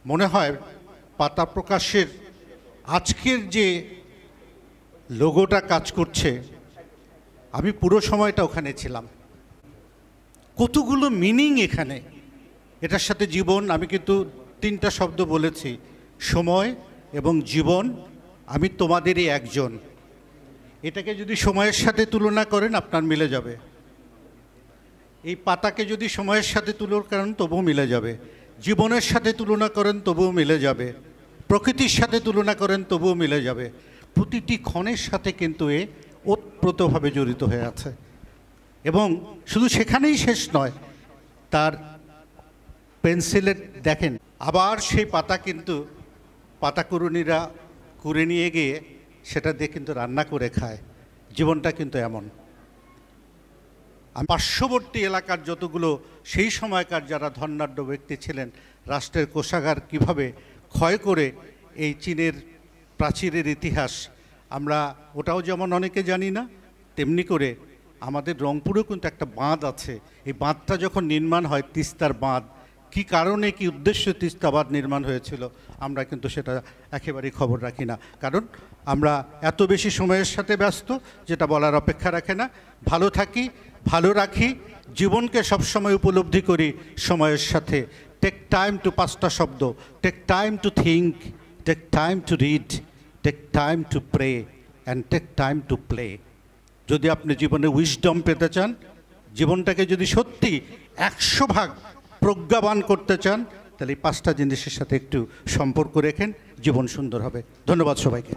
মনে হয় পাতা প্রকাশের আজকের যে লোগোটা কাজ করছে, আমি পুরো সময়টা ওখানে ছিলাম। কতগুলো মিনিং এখানে, এটার সাথে জীবন। আমি কিন্তু 3টা শব্দ বলেছি, সময় এবং জীবন। আমি তোমাদেরই একজন। এটাকে যদি সময়ের সাথে তুলনা করেন আপনার মিলে যাবে। এই পাতাকে যদি সময়ের সাথে তুলনা করেন তবুও মিলে যাবে। জীবনের সাথে তুলনা করেন তবুও মিলে যাবে। প্রকৃতির সাথে তুলনা করেন তবুও মিলে যাবে। প্রতিটি ক্ষণের সাথে কিন্তু এ ওতপ্রোতভাবে জড়িত হয়ে আছে। এবং শুধু সেখানেই শেষ নয়, তার পেন্সিলের দেখেন আবার সেই পাতা কিন্তু পাতাকুড়ুনিরা কুড়ে নিয়ে গিয়ে সেটা দিয়ে কিন্তু রান্না করে খায়। জীবনটা কিন্তু এমন। পার্শ্ববর্তী এলাকার যতগুলো সেই সময়কার যারা ধনাঢ্য ব্যক্তি ছিলেন, রাষ্ট্রের কোষাগার কিভাবে ক্ষয় করে এই চীনের প্রাচীরের ইতিহাস আমরা ওটাও যেমন অনেকে জানি না, তেমনি করে আমাদের রংপুরেও কিন্তু একটা বাঁধ আছে। এই বাঁধটা যখন নির্মাণ হয়, তিস্তার বাঁধ, কী কারণে কী উদ্দেশ্যে তিস্তা বাঁধ নির্মাণ হয়েছিল আমরা কিন্তু সেটা একেবারেই খবর রাখি না। কারণ আমরা এত বেশি সময়ের সাথে ব্যস্ত যেটা বলার অপেক্ষা রাখে না। ভালো থাকি, ভালো রাখি, জীবনকে সবসময় উপলব্ধি করি সময়ের সাথে। টেক টাইম টু, 5টা শব্দ, take time to think, take time to read, take time to pray and take time to play. যদি আপনি জীবনে উইজডম পেতে চান, জীবনটাকে যদি সত্যি 100 ভাগ প্রজ্ঞাবান করতে চান, তাহলে এই 5টা জিনিসের সাথে একটু সম্পর্ক রেখেন, জীবন সুন্দর হবে। ধন্যবাদ সবাইকে।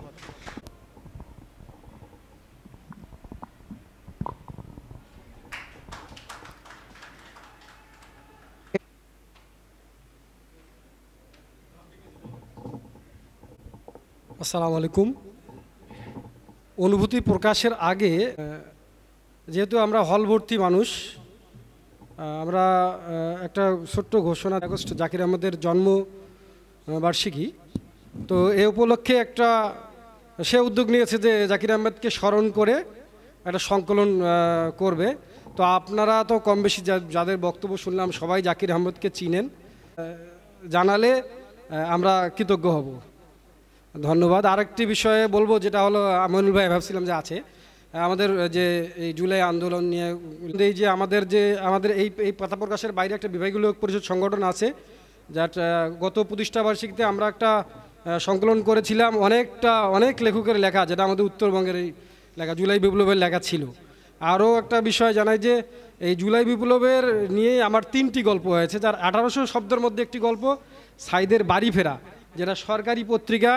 আসসালামু আলাইকুম। অনুভূতি প্রকাশের আগে, যেহেতু আমরা হল ভর্তি মানুষ, আমরা একটা ছোট্ট ঘোষণা, আগস্ট জাকির আহমেদের জন্ম বার্ষিকী, তো এ উপলক্ষে একটা সে উদ্যোগ নিয়েছে যে জাকির আহমেদকে স্মরণ করে একটা সংকলন করবে। তো আপনারা তো কম বেশি যাদের বক্তব্য শুনলাম সবাই জাকির আহমেদকে চিনেন, জানালে আমরা কৃতজ্ঞ হব। ধন্যবাদ। আরেকটি বিষয়ে বলবো, যেটা হলো আমিনুল ভাই ভাবছিলাম যে আছে আমাদের যে এই জুলাই আন্দোলন নিয়ে, এই যে আমাদের এই পাতা প্রকাশের বাইরে একটা বিভাগীয় লোক পরিষদ সংগঠন আছে, যার গত প্রতিষ্ঠাবার্ষিকীতে আমরা একটা সংকলন করেছিলাম, অনেক লেখকের লেখা, যেটা আমাদের উত্তরবঙ্গের এই লেখা জুলাই বিপ্লবের লেখা ছিল। আরও একটা বিষয় জানাই যে এই জুলাই বিপ্লবের নিয়ে আমার 3টি গল্প হয়েছে, যার 1800 শব্দের মধ্যে একটি গল্প সাইদের বাড়ি ফেরা, যেটা সরকারি পত্রিকা।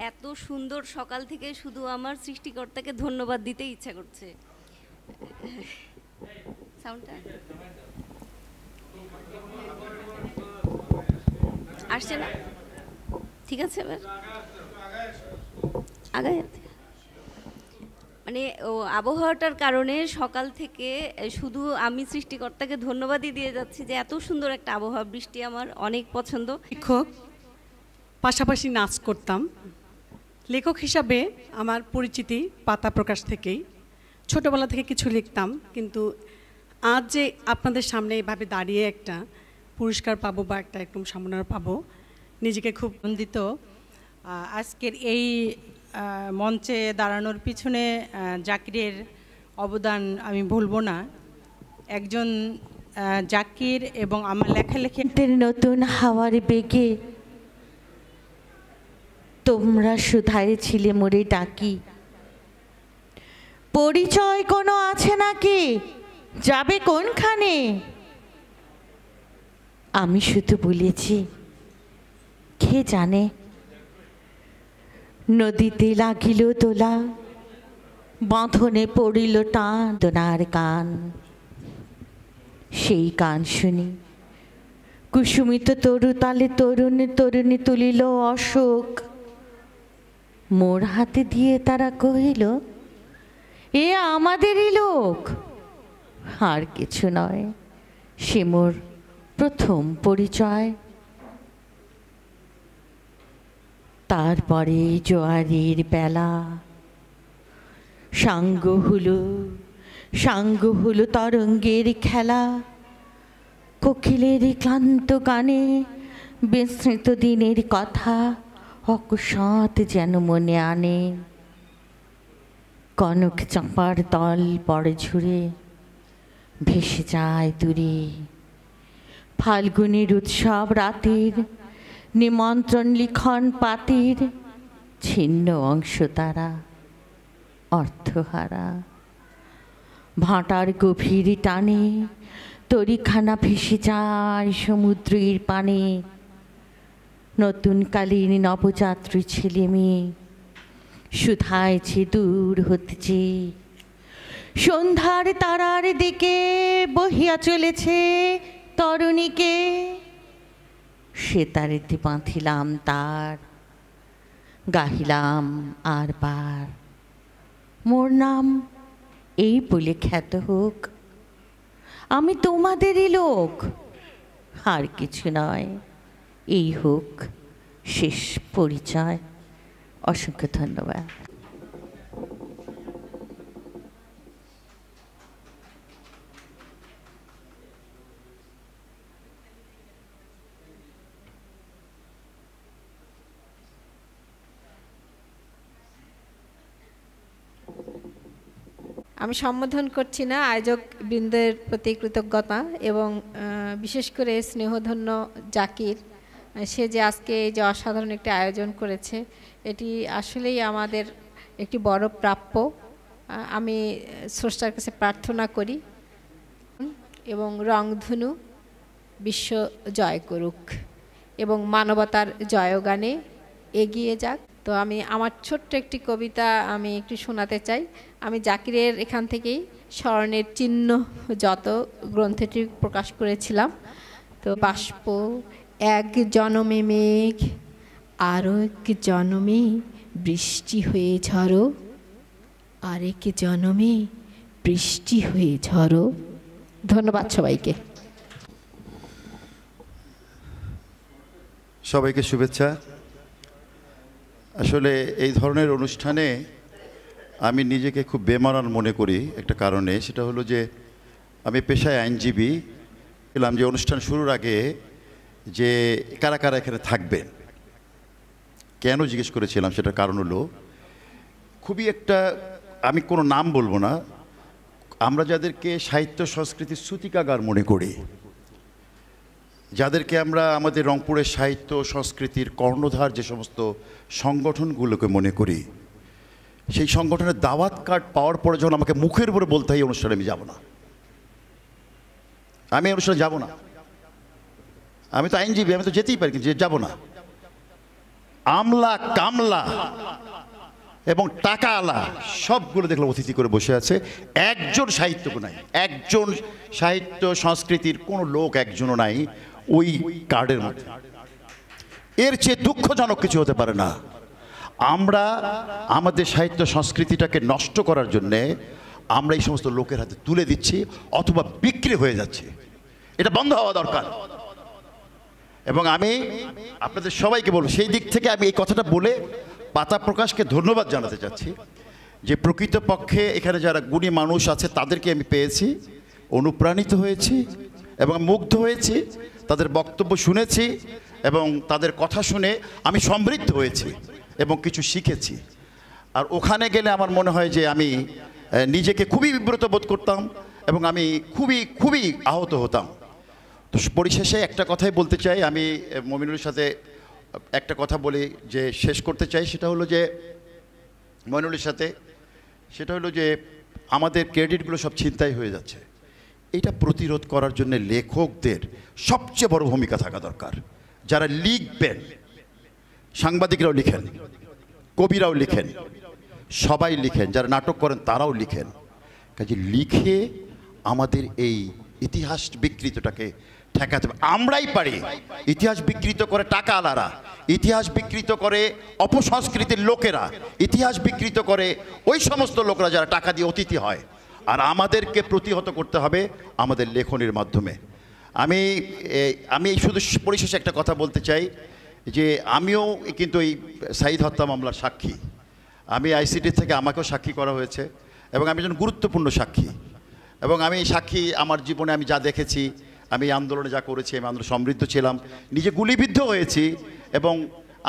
এত সুন্দর সকাল থেকে শুধু আমার সৃষ্টিকর্তাকে ধন্যবাদ দিতে ইচ্ছা করছে। সাউন্ডটা আসছে না? ঠিক আছে, এবার আগায়। মানে আবহাওয়াটার কারণে সকাল থেকে শুধু আমি সৃষ্টিকর্তাকে ধন্যবাদই দিয়ে যাচ্ছি যে এত সুন্দর একটা আবহাওয়া, বৃষ্টি আমার অনেক পছন্দ। শিক্ষক, পাশাপাশি নাচ করতাম। লেখক হিসাবে আমার পরিচিতি পাতা প্রকাশ থেকেই, ছোটোবেলা থেকে কিছু লিখতাম, কিন্তু আজ যে আপনাদের সামনে এভাবে দাঁড়িয়ে একটা পুরস্কার পাবো বা একটা একদম সম্মাননা পাবো, নিজেকে খুব আনন্দিত। আজকের এই মঞ্চে দাঁড়ানোর পিছনে জাকিরের অবদান আমি ভুলবো না। একজন জাকির এবং আমার লেখালেখি নতুন হাওয়ার বেগে তোমরা সুধায় ছিলে মোরে ডাকি, পরিচয় কোনো আছে নাকি, যাবে কোনখানে? আমি শুধু বলেছি কে জানে। নদীতে লাগিল দোলা, বাঁধনে পড়িল টান, দোনার গান। সেই গান শুনি কুসুমিত তরু তালে তরুণী তুলিল অশোক। মোর হাতে দিয়ে তারা কহিল এ আমাদেরই লোক। আর কিছু নয়, সে মোর প্রথম পরিচয়। তারপরে জোয়ারের বেলা সাঙ্গ হলো তরঙ্গের খেলা। কোকিলের ক্লান্ত গানে বিস্মৃত দিনের কথা অকস্মাৎ যেন মনে আনে। কনক চাঁপার দল পড়ে ঝুড়ে ভেসে যায় দূরে। ফাল্গুনের উৎসব রাতের নিমন্ত্রণ লিখন পাতির ছিন্ন অংশ তারা অর্থহারা। ভাটার গভীর টানে তরিখানা ভেসে যায় সমুদ্রের পানে। নতুন কালীন নবযাত্রী ছেলে মেয়ে শুধাইছে দূর হতেছে। সন্ধ্যার তারার দিকে বহিয়া চলেছে তরুণীকে। সে তারেতে বাঁধিলাম তার, গাহিলাম আর বার মোর নাম এই বলে খ্যাত হোক। আমি তোমাদেরই লোক, আর কিছু নয়, এই হোক শেষ পরিচয়। অসংখ্য ধন্যবাদ। আমি সম্বোধন করছি না, আয়োজক বৃন্দের প্রতি কৃতজ্ঞতা এবং বিশেষ করে স্নেহধন্য জাকির, সে যে আজকে এই যে অসাধারণ একটি আয়োজন করেছে, এটি আসলেই আমাদের একটি বড় প্রাপ্য। আমি স্রষ্টার কাছে প্রার্থনা করি এবং রংধনু বিশ্ব জয় করুক এবং মানবতার জয়গানে এগিয়ে যাক। তো আমি আমার ছোট্ট একটি কবিতা আমি একটু শোনাতে চাই। আমি জাকিরের এখান থেকেই স্মরণের চিহ্ন যত গ্রন্থটি প্রকাশ করেছিলাম। তো বাষ্প এক জনমে মেঘ, আরও এক জনমে বৃষ্টি হয়ে ঝরো, আরেক জনমে বৃষ্টি হয়ে ঝরো। ধন্যবাদ সবাইকে। সবাইকে শুভেচ্ছা। আসলে এই ধরনের অনুষ্ঠানে আমি নিজেকে খুব বেমানান মনে করি একটা কারণে, সেটা হলো যে আমি পেশায় আইনজীবী ছিলাম, যে অনুষ্ঠান শুরুর আগে যে কারা কারা এখানে থাকবেন, কেন জিজ্ঞেস করেছিলাম সেটার কারণ হলো খুবই একটা, আমি কোনো নাম বলবো না, আমরা যাদেরকে সাহিত্য সংস্কৃতির সূতিকাগার মনে করি, যাদেরকে আমরা আমাদের রংপুরের সাহিত্য সংস্কৃতির কর্ণধার যে সমস্ত সংগঠনগুলোকে মনে করি, সেই সংগঠনের দাওয়াত কার্ড পাওয়ার পরে যখন আমাকে মুখের উপরে বলতে হয় এই অনুষ্ঠানে আমি যাব না, আমি এই অনুষ্ঠানে যাব না, আমি তো আইনজীবী, আমি তো যেতেই পারি, কিন্তু যাব না। আমলা কামলা এবং টাকা আলা সবগুলো দেখলাম অতিথি করে বসে আছে, একজন সাহিত্যজ্ঞ নাই, একজন সাহিত্য সংস্কৃতির কোনো লোক একজনও নাই ওই কার্ডের মধ্যে। এর চেয়ে দুঃখজনক কিছু হতে পারে না। আমরা আমাদের সাহিত্য সংস্কৃতিটাকে নষ্ট করার জন্যে আমরা এই সমস্ত লোকের হাতে তুলে দিচ্ছি অথবা বিক্রি হয়ে যাচ্ছে, এটা বন্ধ হওয়া দরকার। এবং আমি আপনাদের সবাইকে বলবো, সেই দিক থেকে আমি এই কথাটা বলে পাতা প্রকাশকে ধন্যবাদ জানাতে চাচ্ছি যে প্রকৃতপক্ষে এখানে যারা গুণী মানুষ আছে তাদেরকে আমি পেয়েছি, অনুপ্রাণিত হয়েছি এবং মুগ্ধ হয়েছি, তাদের বক্তব্য শুনেছি এবং তাদের কথা শুনে আমি সমৃদ্ধ হয়েছি এবং কিছু শিখেছি। আর ওখানে গেলে আমার মনে হয় যে আমি নিজেকে খুবই বিব্রত বোধ করতাম এবং আমি খুবই আহত হতাম। তো পরিশেষে একটা কথাই বলতে চাই, আমি মমিনুলের সাথে একটা কথা বলি যে শেষ করতে চাই, সেটা হলো যে মমিনুলের সাথে, সেটা হলো যে আমাদের ক্রেডিটগুলো সব ছিনতাই হয়ে যাচ্ছে। এটা প্রতিরোধ করার জন্য লেখকদের সবচেয়ে বড় ভূমিকা থাকা দরকার। যারা লিখবেন, সাংবাদিকরাও লিখেন, কবিরাও লিখেন, সবাই লিখেন, যারা নাটক করেন তারাও লিখেন। কাজে লিখে আমাদের এই ইতিহাস বিকৃতটাকে ঠেকাতে হবে। আমরাই পারি। ইতিহাস বিকৃত করে টাকা আলারা, ইতিহাস বিকৃত করে অপসংস্কৃতির লোকেরা, ইতিহাস বিকৃত করে ওই সমস্ত লোকরা যারা টাকা দিয়ে অতিথি হয়। আর আমাদেরকে প্রতিহত করতে হবে আমাদের লেখনের মাধ্যমে। আমি শুধু পরিশেষে একটা কথা বলতে চাই যে আমিও কিন্তু এই সাঈদ হত্যা মামলার সাক্ষী। আমি আইসিটি থেকে আমাকেও সাক্ষী করা হয়েছে এবং আমি একজন গুরুত্বপূর্ণ সাক্ষী। এবং আমি সাক্ষী, আমার জীবনে আমি যা দেখেছি, আমি আন্দোলনে যা করেছি, আমি আন্দোলনে সমৃদ্ধ ছিলাম, নিজে গুলিবিদ্ধ হয়েছি এবং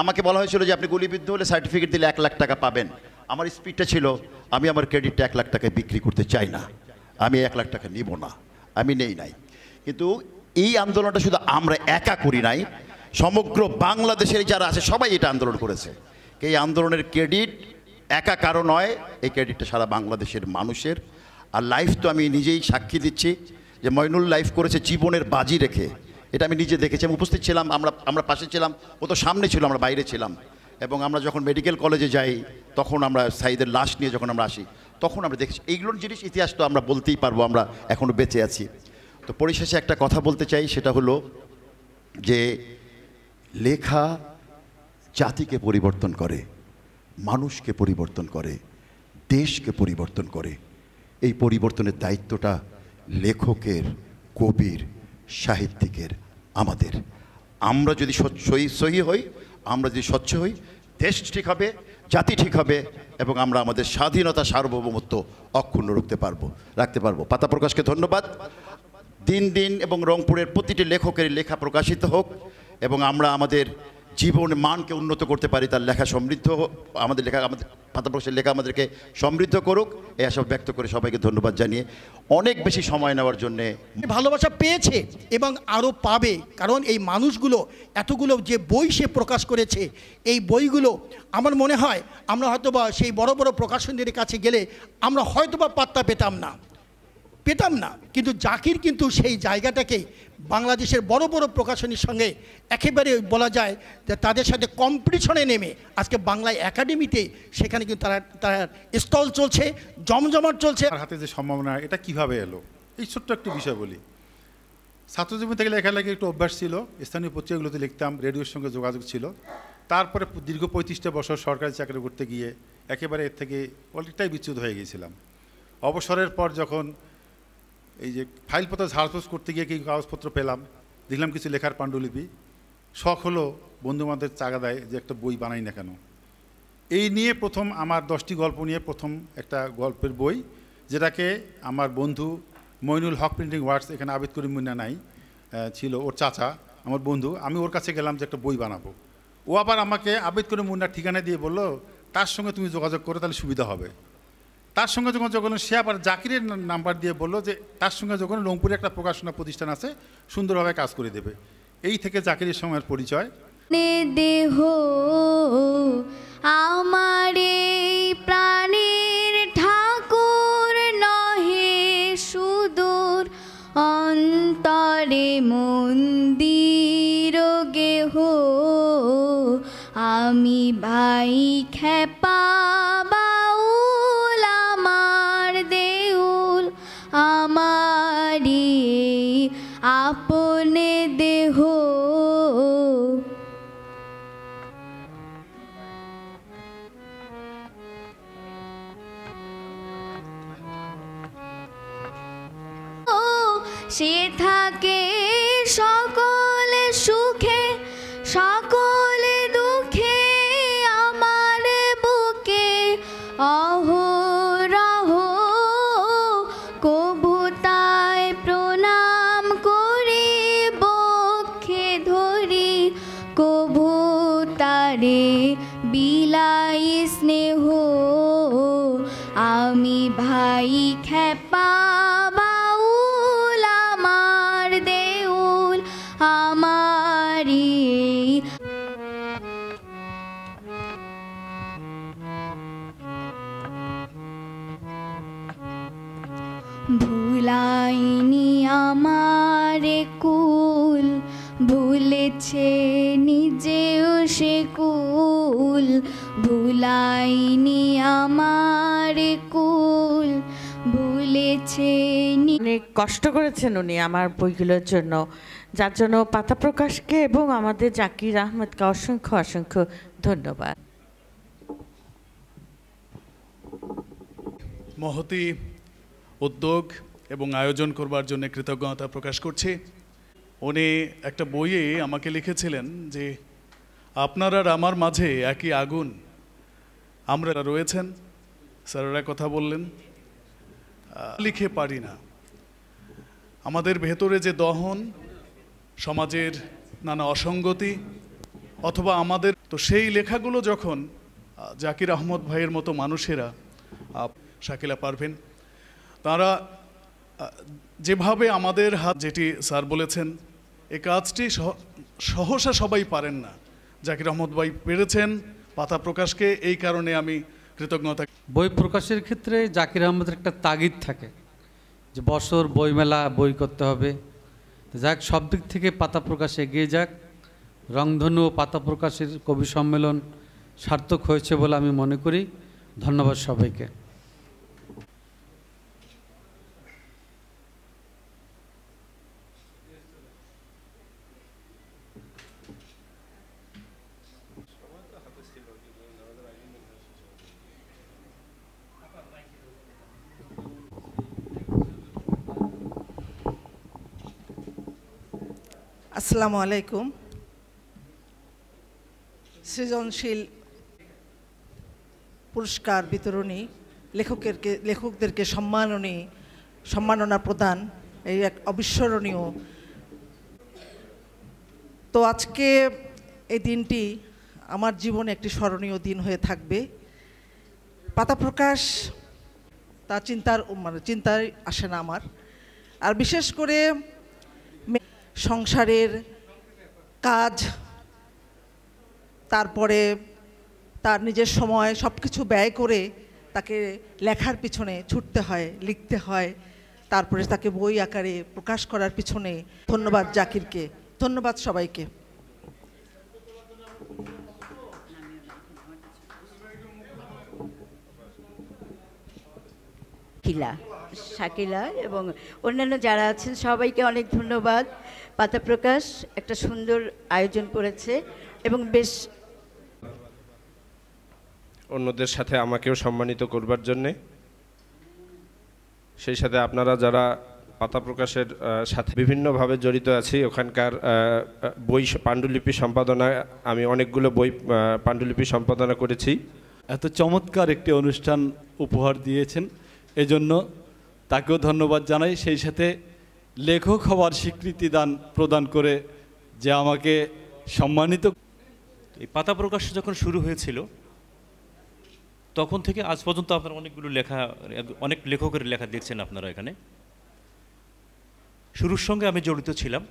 আমাকে বলা হয়েছিল যে আপনি গুলিবিদ্ধ হলে সার্টিফিকেট দিলে 1 লাখ টাকা পাবেন। আমার স্পিডটা ছিল আমি আমার ক্রেডিটটা 1 লাখ টাকায় বিক্রি করতে চাই না, আমি 1 লাখ টাকা নিব না, আমি নেই নাই। কিন্তু এই আন্দোলনটা শুধু আমরা একা করি নাই, সমগ্র বাংলাদেশের যারা আছে সবাই এটা আন্দোলন করেছে। এই আন্দোলনের ক্রেডিট একা কারো নয়, এই ক্রেডিটটা সারা বাংলাদেশের মানুষের। আর লাইফ তো আমি নিজেই সাক্ষী দিচ্ছি যে মইনুল লাইফ করেছে জীবনের বাজি রেখে, এটা আমি নিজে দেখেছি, আমি উপস্থিত ছিলাম, আমরা পাশে ছিলাম, ও তো সামনে ছিল, আমরা বাইরে ছিলাম। এবং আমরা যখন মেডিকেল কলেজে যাই তখন আমরা সাঈদের লাশ নিয়ে যখন আমরা আসি তখন আমরা দেখেছি এইগুলোর জিনিস, ইতিহাস তো আমরা বলতেই পারবো, আমরা এখনও বেঁচে আছি। তো পরিশেষে একটা কথা বলতে চাই, সেটা হলো যে লেখা জাতিকে পরিবর্তন করে, মানুষকে পরিবর্তন করে, দেশকে পরিবর্তন করে। এই পরিবর্তনের দায়িত্বটা লেখকের, কবির, সাহিত্যিকের, আমাদের। আমরা যদি সহি হই, আমরা যদি স্বচ্ছ হই, দেশ ঠিক হবে, জাতি ঠিক হবে এবং আমরা আমাদের স্বাধীনতা, সার্বভৌমত্ব অক্ষুণ্ণ রাখতে পারবো। পাতা প্রকাশকে ধন্যবাদ। দিন দিন এবং রংপুরের প্রতিটি লেখকের লেখা প্রকাশিত হোক এবং আমরা আমাদের জীবনের মানকে উন্নত করতে পারি, তার লেখা সমৃদ্ধ, আমাদের পাতা প্রকাশের লেখা আমাদেরকে সমৃদ্ধ করুক, এই আশা ব্যক্ত করে সবাইকে ধন্যবাদ জানিয়ে অনেক বেশি সময় নেওয়ার জন্যে। ভালোবাসা পেয়েছে এবং আরও পাবে, কারণ এই মানুষগুলো এতগুলো যে বই সে প্রকাশ করেছে, এই বইগুলো আমার মনে হয় আমরা হয়তোবা সেই বড় বড় প্রকাশনীর কাছে গেলে আমরা হয়তোবা পাত্তা পেতাম না, কিন্তু জাকির কিন্তু সেই জায়গাটাকে বাংলাদেশের বড় বড় প্রকাশনীর সঙ্গে একেবারে বলা যায় যে তাদের সাথে কম্পিটিশনে নেমে আজকে বাংলা একাডেমিতে সেখানে কিন্তু তারা স্টল চলছে, জমজমাট চলছে। হাতে যে সম্ভাবনা, এটা কিভাবে এলো, এই ছোট্ট একটু বিষয় বলি। ছাত্রজীবন থেকে লেখালেখি একটু অভ্যাস ছিল, স্থানীয় পত্রিকাগুলোতে লিখতাম, রেডিওর সঙ্গে যোগাযোগ ছিল। তারপরে দীর্ঘ 35টা বছর সরকারি চাকরি করতে গিয়ে একেবারে এর থেকে অনেকটাই বিচ্যুত হয়ে গিয়েছিলাম। অবসরের পর যখন এই যে ফাইলপত্র ঝাড়পোছ করতে গিয়ে কিছু কাগজপত্র পেলাম, দেখলাম কিছু লেখার পাণ্ডুলিপি, শখ হলো বন্ধুবান্ধবের চাগাদায় যে একটা বই বানাই না কেন। এই নিয়ে প্রথম আমার 10টি গল্প নিয়ে প্রথম একটা গল্পের বই, যেটাকে আমার বন্ধু মইনুল হক প্রিন্টিং ওয়ার্কস, এখানে আবেদ করিম মুন্না নাই, ছিল ওর চাচা আমার বন্ধু। আমি ওর কাছে গেলাম যে একটা বই বানাবো। ও আবার আমাকে আবেদ করিম মুন্নার ঠিকানা দিয়ে বললো তার সঙ্গে তুমি যোগাযোগ করো, তাহলে সুবিধা হবে। তার সঙ্গে যখন যোগাযোগ, সে আবার জাকিরের নাম্বার দিয়ে বললো যে তার সঙ্গে যখন রংপুরে একটা প্রকাশনা প্রতিষ্ঠান আছে, সুন্দরভাবে কাজ করে দেবে। এই থেকে জাকিরের সময়ের পরিচয়। দেহ আমার প্রাণের ঠাকুর নহে সুদূর অন্তরে মন্দির গেহ আমি ভাই খেপা বাউল আমার দেউল আমারি আপনে দেহ সে থাকে সকল সুখে সকল দুঃখে আমার বুকে অহরহ কবুতায় প্রণাম করি বক্ষে ধরি কবুতারে বিলাই স্নেহ আমি ভাই খেপা ভুলাইনি আমারে কুল ভুলেছে নিজেও সে কুল ভুলাইনি আমারে কুল ভুলেছে। অনেক কষ্ট করেছেন উনি আমার বইগুলোর জন্য, যার জন্য পাতা প্রকাশকে এবং আমাদের জাকির আহমেদকে অসংখ্য অসংখ্য ধন্যবাদ। মহতি উদ্যোগ এবং আয়োজন করবার জন্য কৃতজ্ঞতা প্রকাশ করছি। উনি একটা বইয়ে আমাকে লিখেছিলেন যে আপনার আর আমার মাঝে একই আগুন, আমরা রয়েছেন, স্যারেরা কথা বললেন, লিখে পারি না, আমাদের ভেতরে যে দহন, সমাজের নানা অসঙ্গতি অথবা আমাদের, তো সেই লেখাগুলো যখন জাকির আহমদ ভাইয়ের মতো মানুষেরা, শাকিলা পারভীন, তারা যেভাবে আমাদের হাত, যেটি স্যার বলেছেন, এই কাজটি সহসা সবাই পারেন না, জাকির আহমদ ভাই পেরেছেন পাতা প্রকাশকে, এই কারণে আমি কৃতজ্ঞতা। বই প্রকাশের ক্ষেত্রে জাকির আহমদের একটা তাগিদ থাকে যে বছর বইমেলা বই করতে হবে, যাক সব দিক থেকে পাতা প্রকাশ এগিয়ে যাক। রংধনু ও পাতা প্রকাশের কবি সম্মেলন সার্থক হয়েছে বলে আমি মনে করি। ধন্যবাদ সবাইকে। আসসালামু আলাইকুম। সৃজনশীল পুরস্কার বিতরণী, লেখকদেরকে সম্মাননা প্রদান, এই এক অবিস্মরণীয়। তো আজকে এই দিনটি আমার জীবনে একটি স্মরণীয় দিন হয়ে থাকবে। পাতা প্রকাশ তা চিন্তায় আসে না আমার। আর বিশেষ করে সংসারের কাজ, তারপরে তার নিজের সময় সব কিছু ব্যয় করে তাকে লেখার পিছনে ছুটতে হয়, লিখতে হয়, তারপরে তাকে বই আকারে প্রকাশ করার পিছনে। ধন্যবাদ জাকিরকে, ধন্যবাদ সবাইকে। শাকিলা এবং অন্যান্য যারা আছেন সবাইকে অনেক ধন্যবাদ। পাতা প্রকাশ একটা সুন্দর আয়োজন করেছে এবং বেশ অন্যদের সাথে আমাকেও সম্মানিত করবার জন্যে, সেই সাথে আপনারা যারা পাতা প্রকাশের সাথে বিভিন্নভাবে জড়িত আছি, ওখানকার বই পাণ্ডুলিপি সম্পাদনায় আমি অনেকগুলো বই পাণ্ডুলিপি সম্পাদনা করেছি। এত চমৎকার একটি অনুষ্ঠান উপহার দিয়েছেন, এজন্য তাকেও ধন্যবাদ জানাই। সেই সাথে লেখক হওয়ার স্বীকৃতি প্রদান করে যে আমাকে সম্মানিত। এই পাতা প্রকাশ যখন শুরু হয়েছিল তখন থেকে আজ পর্যন্ত আপনারা অনেকগুলো লেখা, অনেক লেখকের লেখা দেখছেন আপনারা এখানে। শুরুর সঙ্গে আমি জড়িত ছিলাম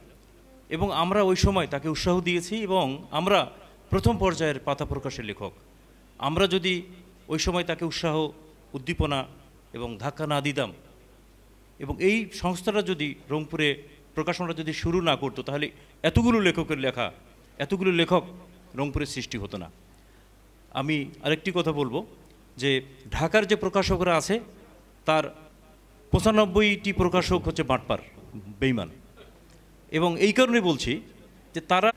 এবং আমরা ওই সময় তাকে উৎসাহ দিয়েছি এবং আমরা প্রথম পর্যায়ের পাতা প্রকাশের লেখক। আমরা যদি ওই সময় তাকে উৎসাহ, উদ্দীপনা এবং ধাক্কা না দিতাম এবং এই সংস্থাটা যদি রংপুরে প্রকাশনাটা যদি শুরু না করতো, তাহলে এতগুলো লেখকের লেখা, এতগুলো লেখক রংপুরে সৃষ্টি হতো না। আমি আরেকটি কথা বলবো যে ঢাকার যে প্রকাশকরা আছে তার 95টি প্রকাশক হচ্ছে বাটপার, বেঈমান। এবং এই কারণে বলছি যে তারা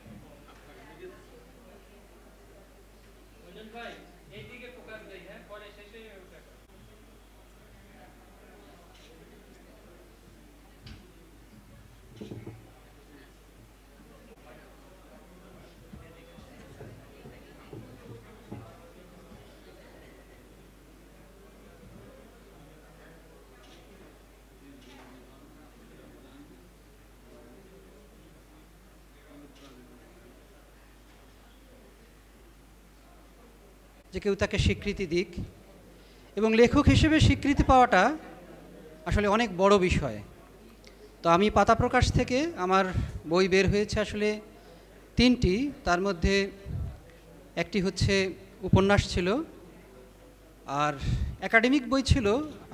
যে কেউ তাকে স্বীকৃতি দিক, এবং লেখক হিসেবে স্বীকৃতি পাওয়াটা আসলে অনেক বড় বিষয়। তো আমি পাতা প্রকাশ থেকে আমার বই বের হয়েছে আসলে 3টি, তার মধ্যে একটি হচ্ছে উপন্যাস ছিল, আর একাডেমিক বই ছিল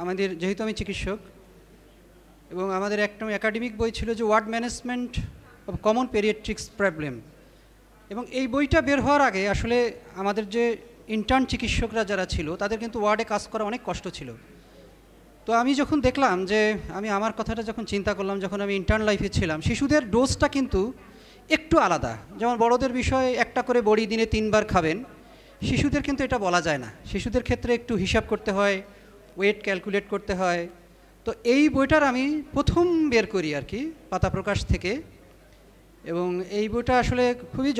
আমাদের, যেহেতু আমি চিকিৎসক, এবং আমাদের একটা একাডেমিক বই ছিল যে ward management of common paediatrics problem. এবং এই বইটা বের হওয়ার আগে আসলে আমাদের যে ইন্টার্ন চিকিৎসকরা যারা ছিল তাদের কিন্তু ওয়ার্ডে কাজ করা অনেক কষ্ট ছিল। তো আমি যখন দেখলাম যে, আমি আমার কথাটা যখন চিন্তা করলাম, যখন আমি ইন্টার্ন লাইফে ছিলাম, শিশুদের ডোজটা কিন্তু একটু আলাদা। যেমন বড়দের বিষয়ে একটা করে বড়ি দিনে 3 বার খাবেন, শিশুদের কিন্তু এটা বলা যায় না। শিশুদের ক্ষেত্রে একটু হিসাব করতে হয়, ওয়েট ক্যালকুলেট করতে হয়। তো এই বইটার আমি প্রথম বের করি আর কি পাতা প্রকাশ থেকে, এবং এই বইটা আসলে খুবই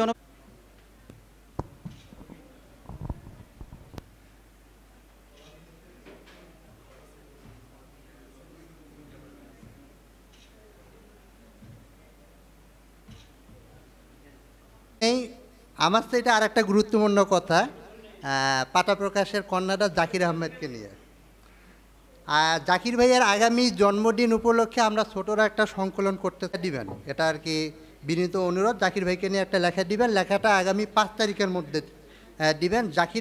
আমার তো এটা আর একটা গুরুত্বপূর্ণ কথা, পাতা প্রকাশের কন্যাটা জাকির আহমেদকে নিয়ে। জাকির ভাইয়ের আগামী জন্মদিন উপলক্ষে আমরা ছোটরা একটা সংকলন করতে দিবেন, এটা আর কি বিনীত অনুরোধ। জাকির ভাইকে নিয়ে একটা লেখা দিবেন, লেখাটা আগামী 5 তারিখের মধ্যে দিবেন। জাকির